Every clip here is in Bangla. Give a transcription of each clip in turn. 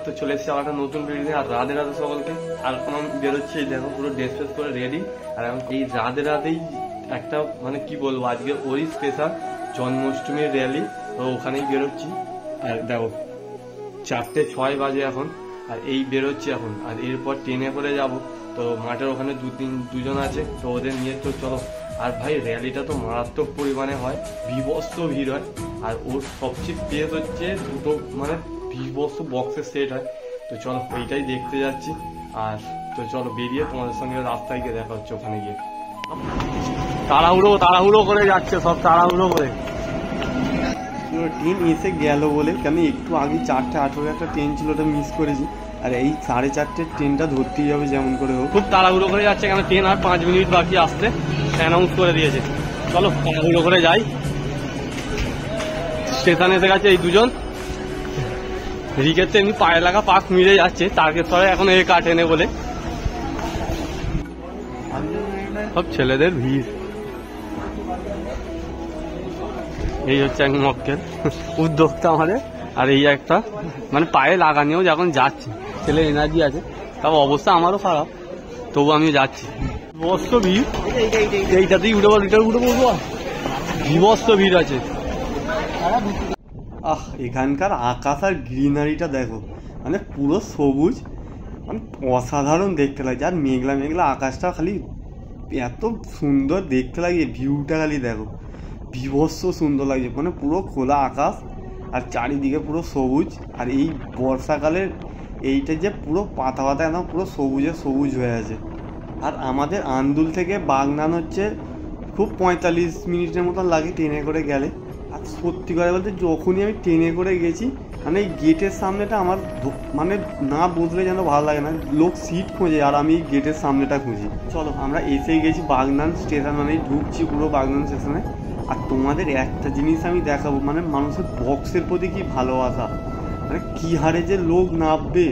তো চলে এসেছি আমার একটা নতুন ভিডিও। আর রাধে রাধে সকলকে। আর এখন আমি বেরোচ্ছি, দেখো পুরো ড্রেস ফ্রেস করে রেডি। আর এখন এই রাধে রাধেই একটা মানে কি বলবো, আজকে ওই স্পেশাল জন্মাষ্টমীর র্যালি, তো ওখানেই বেরোচ্ছি। আর দেখো 4:06 বাজে এখন, আর এই বেরোচ্ছি এখন। আর এরপর ট্রেনে করে যাব, তো মাঠের ওখানে দুজন আছে, তো ওদের নিয়ে তো চলো। আর ভাই র্যালিটা তো মারাত্মক পরিমাণে হয়, বিভৎস ভিড় হয়। আর ওর সবচেয়ে বেশ হচ্ছে দুটো মানে বিভৎস বক্সের সেট হয়। তো চলো ওইটাই দেখতে যাচ্ছি। আর তো চলো বেরিয়ে তোমাদের সঙ্গে রাস্তায় গিয়ে দেখা হচ্ছে ওখানে গিয়ে। তাড়াহুড়ো করে যাচ্ছে সব, তাড়াহুড়ো করে। ট্রেন এসে গেল বলে, কেন একটু আগে 4:18 একটা ট্রেন ছিল, ওটা মিস করেছি। আর এই 4:30 ট্রেনটা ধরতেই হবে যেমন করে হোক। খুব তাড়াহুড়ো করে যাচ্ছে, কেন ট্রেন আর 5 মিনিট বাকি আসতে অ্যানাউন্স করে দিয়েছে। চলো তাড়াহুড়ো করে যাই। স্টেশন এসে গেছে এই দুজন। রিকের তো এমনি পায়ে লাগা পাক মিলে যাচ্ছে, তারকেশ্বরে এখন এ কাটেনে বলে। সব ছেলেদের ভিড়। এই হচ্ছে এক মক্কেল উদ্যোক্তা আমাদের। আর এই একটা মানে পায়ে লাগানিও যখন যাচ্ছি, ছেলে এনার্জি আছে, তাও অবস্থা আমারও খারাপ, তবু আমি যাচ্ছি। বিভৎস ভিড়, এইটাতেই উঠে বল, এটা উঠে বলবো, বিভৎস ভিড় আছে। এখানকার আকাশ আর গ্রিনারিটা দেখো, মানে পুরো সবুজ, মানে অসাধারণ দেখতে লাগছে। আর মেঘলা মেঘলা আকাশটা খালি এত সুন্দর দেখতে লাগে, ভিউটা খালি দেখো, বিভৎস সুন্দর লাগছে। মানে পুরো খোলা আকাশ আর চারিদিকে পুরো সবুজ। আর এই বর্ষাকালের এইটা যে পুরো পাতা পাতা একদম পুরো সবুজে সবুজ হয়ে আছে। আর আমাদের আন্দুল থেকে বাগনান হচ্ছে খুব 45 মিনিটের মতন লাগে ট্রেনে করে গেলে। আর সত্যি কথা বলতে যখনই আমি ট্রেনে করে গেছি, মানে এই গেটের সামনেটা আমার মানে না বসলে যেন ভালো লাগে না, লোক সিট খোঁজে আর আমি গেটের সামনেটা খুঁজি। চলো আমরা এসেই গেছি বাগনান স্টেশন, মানে ঢুকছি পুরো বাগনান স্টেশনে। আর তোমাদের একটা জিনিস আমি দেখাবো, মানে মানুষের বক্সের প্রতি কি ভালোবাসা, মানে কি হারে যে লোক নামবে,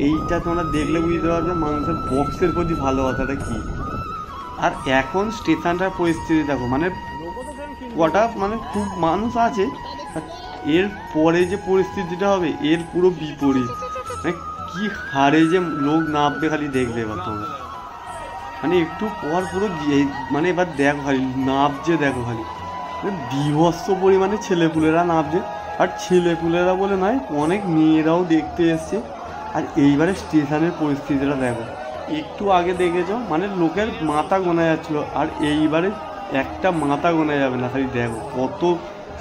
এইটা তোমরা দেখলে বুঝতে পারবে মানুষের বক্সের প্রতি ভালোবাসাটা কি। আর এখন স্টেশনটার পরিস্থিতি দেখো, মানে কটা মানে খুব মানুষ আছে, এর পরে যে পরিস্থিতিটা হবে এর পুরো বিপরীত। মানে কি হারে যে লোক নামবে খালি দেখবে এবার তোমরা, মানে একটু পর পুরো মানে এবার দেখো খালি নামছে, দেখো খালি বিভৎস পরিমাণে ছেলেপুলেরা নামছে। আর ছেলেপুলেরা বলে নয়, অনেক মেয়েরাও দেখতে এসছে। আর এইবারে স্টেশনের পরিস্থিতিটা দেখো, একটু আগে দেখেছো মানে লোকের মাথা গোনা যাচ্ছিল, আর এইবারে একটা মাথা গোনা যাবে না, খালি দেখো কত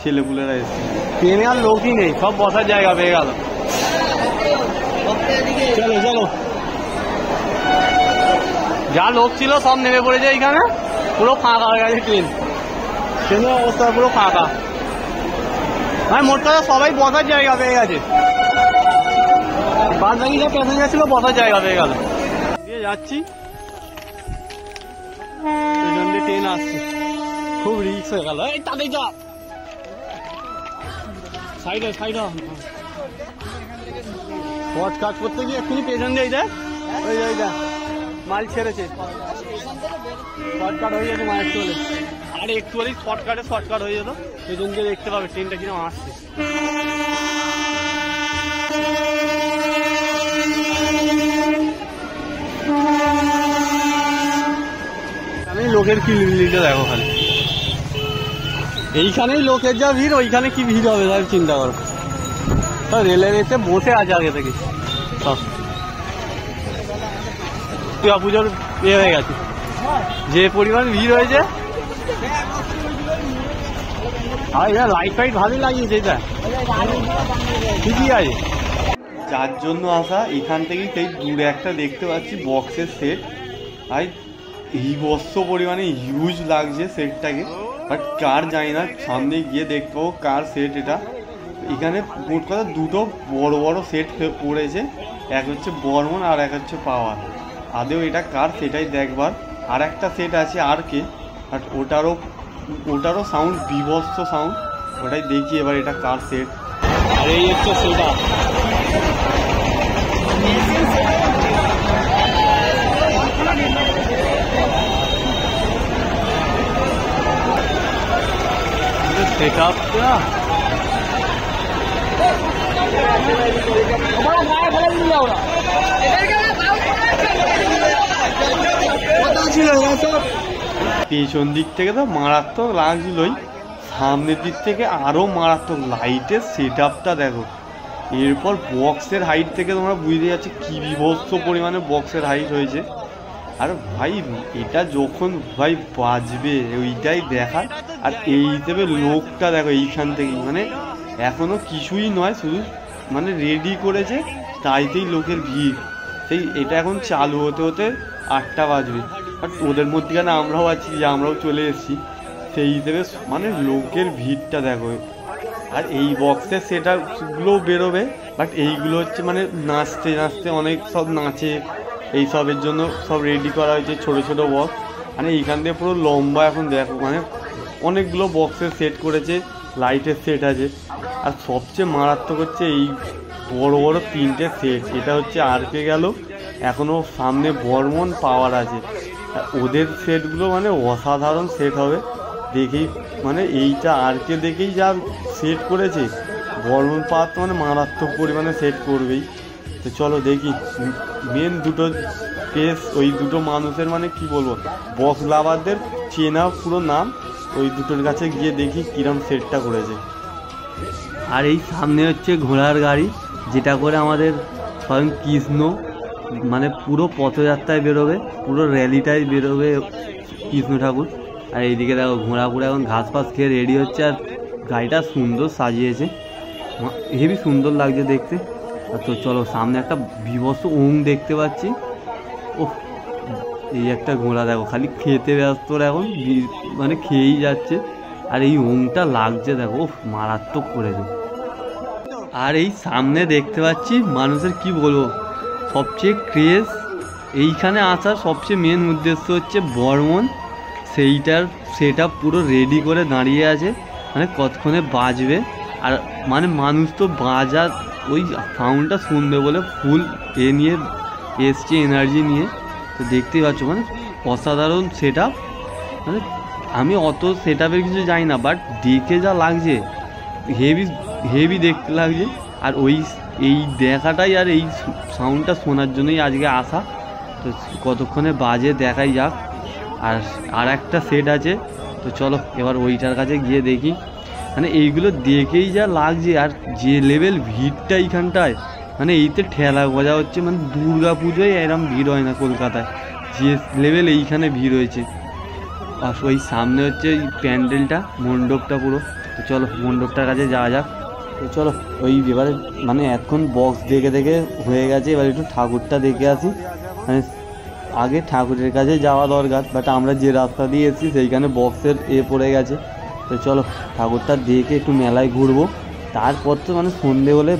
ছেলেপুলেরা এসছে। ট্রেনে আর লোকই নেই, সব বসার জায়গা পেয়ে গেল। চলো চলো, যা লোক ছিল সব নেমে পড়েছে এইখানে, পুরো ফাঁকা হয়ে গেছে ট্রেন। ট্রেনের অবস্থা পুরো ফাঁকা, মানে মোট কথা সবাই বসার জায়গা পেয়ে গেছে। বাদ বাকি যা প্যাসেঞ্জার ছিল বসার জায়গা পেয়ে গেল। দিয়ে যাচ্ছি, ট্রেন আসছে, খুব রিস্ক হয়ে গেল। এই তাদের যা সাইডে সাইডে পথ কাজ করতে গিয়ে এক্ষুনি পেছন দিয়ে দেয়, ওই জায়গা মাল ছেড়েছে, শর্টকাট হয়ে যেত মায়ের চলে। আর একটু হলেই শর্টকাট হয়ে যেত, পেছন দিয়ে দেখতে পাবে ট্রেনটা কিরকম আসছে। আমি লোকের কি লিলিটা দেখো খালি, এইখানেই লোকের যা ভিড়, ওইখানে কি ভিড় হবে তাই চিন্তা করো। রেলের এসে বসে আছে আগে থেকে সব, পুজোর ইয়ে হয়ে গেছে, যে পরিমাণ ভিড় হয়েছে। আর এটা লাইট ফাইট ভালোই লাগিয়েছে, এটা ঠিকই আছে। যার জন্য আসা এখান থেকেই সেই দূরে একটা দেখতে পাচ্ছি বক্সের সেট, আর বিভৎস পরিমাণে হিউজ লাগছে সেটটাকে। বাট কার জানি না, সামনে গিয়ে দেখতে পাবো কার সেট এটা। এখানে মোট কথা দুটো বড় বড় সেট পড়েছে, এক হচ্ছে বর্মন আর এক হচ্ছে পাওয়ার। আদেও এটা কার সেটাই দেখবার। আর একটা সেট আছে আর কে, বাট ওটারও সাউন্ড বিভৎস সাউন্ড, ওটাই দেখি এবার এটা কার সেট। আর এই হচ্ছে সেটা, সেট আপটা পেছন দিক থেকে তো মারাত্মক লাগছিলই, সামনের দিক থেকে আরো মারাত্মক। লাইটের সেট আপটা দেখো, এরপর বক্সের হাইট থেকে তোমরা বুঝতে যাচ্ছে কি বিভৎস পরিমাণে বক্সের হাইট হয়েছে। আর ভাই এটা যখন ভাই বাজবে ওইটাই দেখার। আর এই হিসেবে লোকটা দেখো এইখান থেকেই, মানে এখনো কিছুই নয়, শুধু মানে রেডি করেছে, তাইতেই লোকের ভিড়। সেই এটা এখন চালু হতে হতে 8টা বাজবে, আর ওদের মধ্যেখানে আমরাও আছি, যে আমরাও চলে এসেছি। সেই হিসেবে মানে লোকের ভিড়টা দেখো। আর এই বক্সের সেটাগুলোও বেরোবে, বাট এইগুলো হচ্ছে মানে নাচতে নাচতে অনেক সব নাচে, এই সবের জন্য সব রেডি করা হয়েছে ছোট ছোট বক্স। মানে এইখান দিয়ে পুরো লম্বা এখন দেখো, মানে অনেকগুলো বক্সের সেট করেছে, লাইটের সেট আছে। আর সবচেয়ে মারাত্মক হচ্ছে এই বড় বড় 3টে সেট। এটা হচ্ছে আরকে গেল, এখনও সামনে বর্মন পাওয়ার আছে। আর ওদের সেটগুলো মানে অসাধারণ সেট হবে দেখেই, মানে এইটা আরকে দেখেই যা সেট করেছে, বর্মন পাওয়ার তো মানে মারাত্মক পরিমাণে সেট করবেই। তো চলো দেখি মেন দুটো কেস, ওই দুটো মানুষের মানে কি বলবো, বক্স লাভারদের চেনা পুরো নাম, ওই দুটোর কাছে গিয়ে দেখি কিরম সেটটা করেছে। আর এই সামনে হচ্ছে ঘোড়ার গাড়ি, যেটা করে আমাদের স্বয়ং কৃষ্ণ মানে পুরো পথযাত্রায় বেরোবে, পুরো র্যালিটাই বেরোবে কৃষ্ণ ঠাকুর। আর এইদিকে দেখো ঘোড়া পুরো এখন ঘাস ফাস খেয়ে রেডি হচ্ছে। আর গাড়িটা সুন্দর সাজিয়েছে, হেবি সুন্দর লাগছে দেখতে। তো চলো, সামনে একটা বিভৎস ওং দেখতে পাচ্ছি। ও এই একটা ঘোড়া দেখো খালি খেতে ব্যস্ত এখন, মানে খেয়েই যাচ্ছে। আর এই ওংটা লাগছে দেখো, মারাত্মক করেছে। আর এই সামনে দেখতে পাচ্ছি মানুষের কি বলবো, সবচেয়ে ক্রেজ এইখানে আসার সবচেয়ে মেন উদ্দেশ্য হচ্ছে বর্মন। সেটা পুরো রেডি করে দাঁড়িয়ে আছে, মানে কতক্ষণে বাজবে। আর মানে মানুষ তো বাজার ওই সাউন্ডটা শুনবে বলে ফুল নিয়ে এসছে, এনার্জি নিয়ে। তো দেখতেই পাচ্ছ মানে অসাধারণ সেট আপ। মানে আমি অত সেট আপের কিছু জানি না, বাট দেখে যা লাগছে হেভি হেভি দেখতে লাগছে। আর এই দেখাটাই আর এই সাউন্ডটা শোনার জন্যই আজকে আসা। তো কতক্ষণে বাজে দেখাই যাক। আর একটা সেট আছে, তো চলো এবার ওইটার কাছে গিয়ে দেখি। মানে এইগুলো দেখেই যা লাগছে, আর যে লেভেল ভিড়টা এইখানটায়, মানে এইতে ঠেলা বোঝা হচ্ছে, মানে দুর্গা পুজোয় এরম ভিড় হয় না কলকাতায়, যে লেভেল এইখানে ভিড় হয়েছে। আর ওই সামনে হচ্ছে এই প্যান্ডেলটা, মণ্ডপটা পুরো। তো চলো মণ্ডপটার কাছে যাওয়া যাক। তো চলো ওই এবারে মানে এখন বক্স দেখে দেখে হয়ে গেছে, এবার একটু ঠাকুরটা দেখে আসি। মানে আগে ঠাকুরের কাছে যাওয়া দরকার, বাট আমরা যে রাস্তা দিয়ে এসেছি সেইখানে বক্সের পড়ে গেছে। তো চলো ঠাকুরটা দেখে একটু মেলায় ঘুরবো। তারপর তো মানে সন্ধে হলে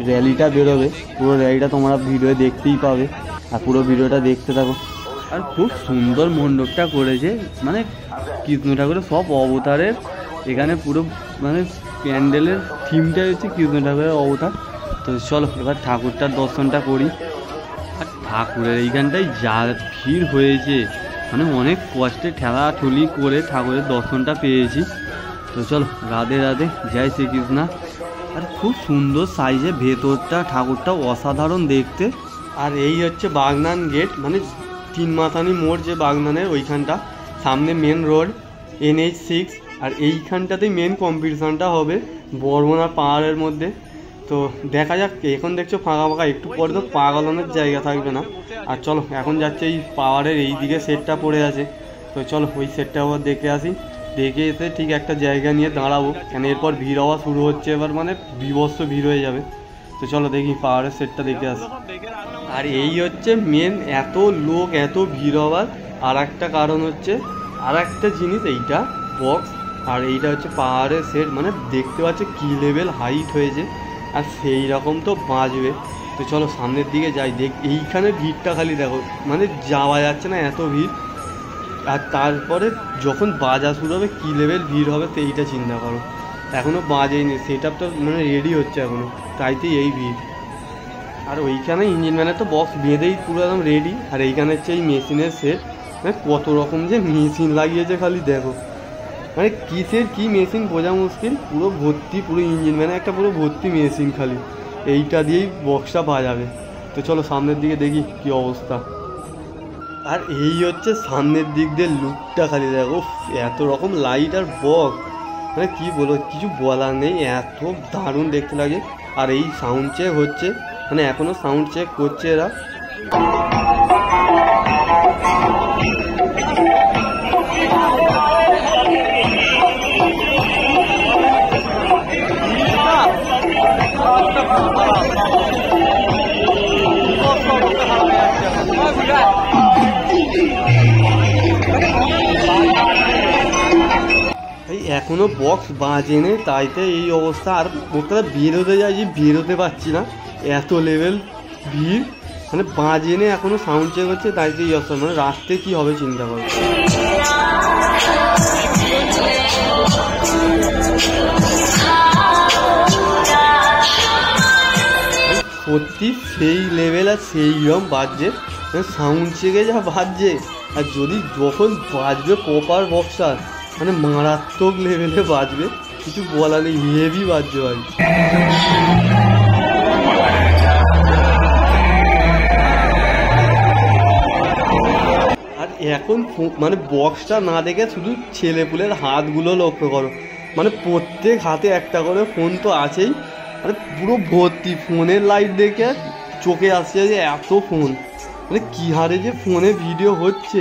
র্যালিটা বেরোবে, পুরো র্যালিটা তোমরা ভিডিও দেখতেই পাবে। আর পুরো ভিডিওটা দেখতে থাকো। আর খুব সুন্দর মণ্ডপটা করেছে, মানে কৃষ্ণ ঠাকুরের সব অবতারের এখানে পুরো মানে প্যান্ডেলের থিমটা হচ্ছে কৃষ্ণ ঠাকুরের অবতার। তো চলো এবার ঠাকুরটার দর্শনটা করি। আর ঠাকুরের এইখানটায় যা ভিড় হয়েছে, মানে অনেক কষ্টে ঠেলাঠুলি করে ঠাকুরের দর্শনটা পেয়েছি। তো চলো রাধে রাধে, জয় শ্রীকৃষ্ণ। আর খুব সুন্দর সাইজে ভেতরটা, ঠাকুরটা অসাধারণ দেখতে। আর এই হচ্ছে বাগনান গেট, মানে 3 মাথানি মোড় যে বাগনানের ওইখানটা, সামনে মেন রোড NH6। আর এইখানটাতেই মেন কম্পিটিশানটা হবে বর্মন আর পাহাড়ের মধ্যে। তো দেখা যাক, এখন দেখছো ফাঁকা ফাঁকা, একটু পরে তো পাগলানোর জায়গা থাকবে না। আর চলো এখন যাচ্ছে এই পাহাড়ের এই দিকে সেটটা পড়ে আছে। তো চলো ওই সেটটা আবার দেখে আসি। দেখে এসে ঠিক একটা জায়গা নিয়ে দাঁড়াবো, কেন এরপর ভিড় হওয়া শুরু হচ্ছে, এবার মানে বিভৎস ভিড় হয়ে যাবে। তো চলো দেখি পাহাড়ের সেটটা দেখে আসি। আর এই হচ্ছে মেন এত লোক এত ভিড় হওয়ার আর একটা কারণ হচ্ছে, আর একটা জিনিস এইটা বক্স, আর এইটা হচ্ছে পাহাড়ের সেট। মানে দেখতে পাচ্ছে কী লেভেল হাইট হয়েছে, আর সেই রকম তো বাজবে। তো চলো সামনের দিকে যাই, এইখানে ভিড়টা খালি দেখো, মানে যাওয়া যাচ্ছে না এত ভিড়। আর তারপরে যখন বাজা শুরু হবে কী লেভেল ভিড় হবে সেইটা চিন্তা করো। এখনও বাজেইনি, সেট আপ তো মানে রেডি হচ্ছে এখনও, তাইতেই এই ভিড়। আর ওইখানে ইঞ্জিন ম্যানের তো বক্স বেঁধেই পুরো একদম রেডি। আর এইখানে হচ্ছে এই মেশিনের সেট, মানে কত রকম যে মেশিন লাগিয়েছে খালি দেখো, মানে কিসের কি মেশিন বোঝা মুশকিল। পুরো ভর্তি, পুরো ইঞ্জিন ম্যানে একটা পুরো ভর্তি মেশিন খালি। এইটা দিয়েই বক্সটা বাজাবে। তো চলো সামনের দিকে দেখি কি অবস্থা। আর এই হচ্ছে সামনের দিক দিয়ে লুকটা, খালি দেখো এত রকম লাইট আর বক্স, মানে কি বলবো, কিছু বলার নেই, এত দারুণ দেখতে লাগে। আর এই সাউন্ড চেক হচ্ছে, মানে এখনো সাউন্ড চেক করছে এরা। এখনো বক্স বাজেনে, তাইতে এই অবস্থা। আর ওটা বেরোতে যাই, যে বেরোতে পারছি না, এত লেভেল ভিড়, মানে বাজেনে এখনো সাউন্ড চেক হচ্ছে, তাইতে এই অবস্থা। মানে রাস্তায় কি হবে চিন্তা করো। সত্যি সেই লেভেল আর সেই রকম বাজছে, মানে সাউন্ড চেকে যা বাজছে, আর যদি যখন বাজবে প্রপার বক্সটা, মানে মারাত্মক লেভেলে বাজবে, কিছু বলার নেই, হেভি বাজবে ভাই। আর এখন মানে বক্সটা না দেখে শুধু ছেলেপুলের হাতগুলো লক্ষ্য করো, মানে প্রত্যেক হাতে একটা করে ফোন তো আছেই, মানে পুরো ভর্তি ফোনের লাইট দেখে চোখে আসছে যে এত ফোন, মানে কী হারে যে ফোনে ভিডিও হচ্ছে,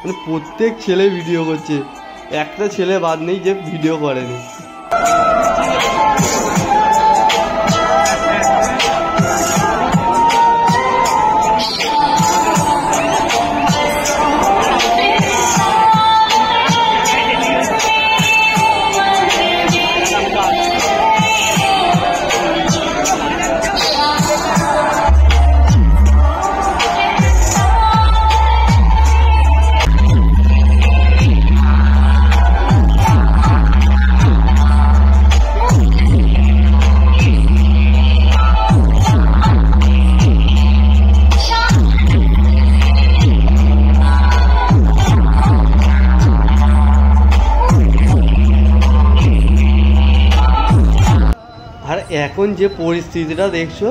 মানে প্রত্যেক ছেলে ভিডিও করছে, একটা ছেলে বাদ নেই যে ভিডিও করেনি। এখন যে পরিস্থিতিটা দেখছো,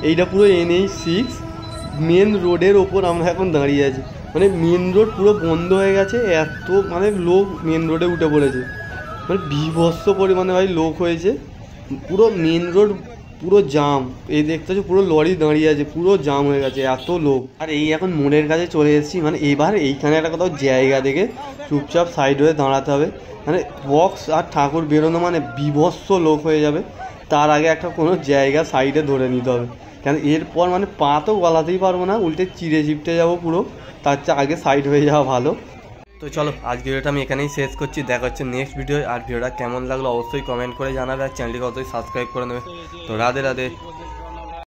এইটা পুরো NH6 মেন রোডের ওপর আমরা এখন দাঁড়িয়ে আছি। মানে মেন রোড পুরো বন্ধ হয়ে গেছে, এত মানে লোক মেন রোডে উঠে পড়েছে, মানে বিভৎস পরিমাণে ভাই লোক হয়েছে, পুরো মেন রোড পুরো জাম। এই দেখতে হচ্ছে পুরো লরি দাঁড়িয়ে আছে, পুরো জাম হয়ে গেছে, এত লোক। আর এই এখন মোড়ের কাছে চলে এসেছি, মানে এবার এইখানে একটা কোথাও জায়গা দেখে চুপচাপ সাইড হয়ে দাঁড়াতে হবে, মানে বক্স আর ঠাকুর বেরোনো মানে বিভৎস লোক হয়ে যাবে। তার আগে একটা কোনো জায়গা সাইডে ধরে নিতে হবে, কেন এরপর মানে পা তো গলাতেই পারবো না, উল্টে চিড়ে চিপটে যাবো পুরো, তার চেয়ে আগে সাইড হয়ে যাওয়া ভালো। তো চলো আজকে ভিডিওটা আমি এখানেই শেষ করছি, দেখা হচ্ছে নেক্সট ভিডিও। আর ভিডিওটা কেমন লাগলো অবশ্যই কমেন্ট করে জানাবে, আর চ্যানেলটিকে অবশ্যই সাবস্ক্রাইব করে নেবে। তো রাধে রাধে।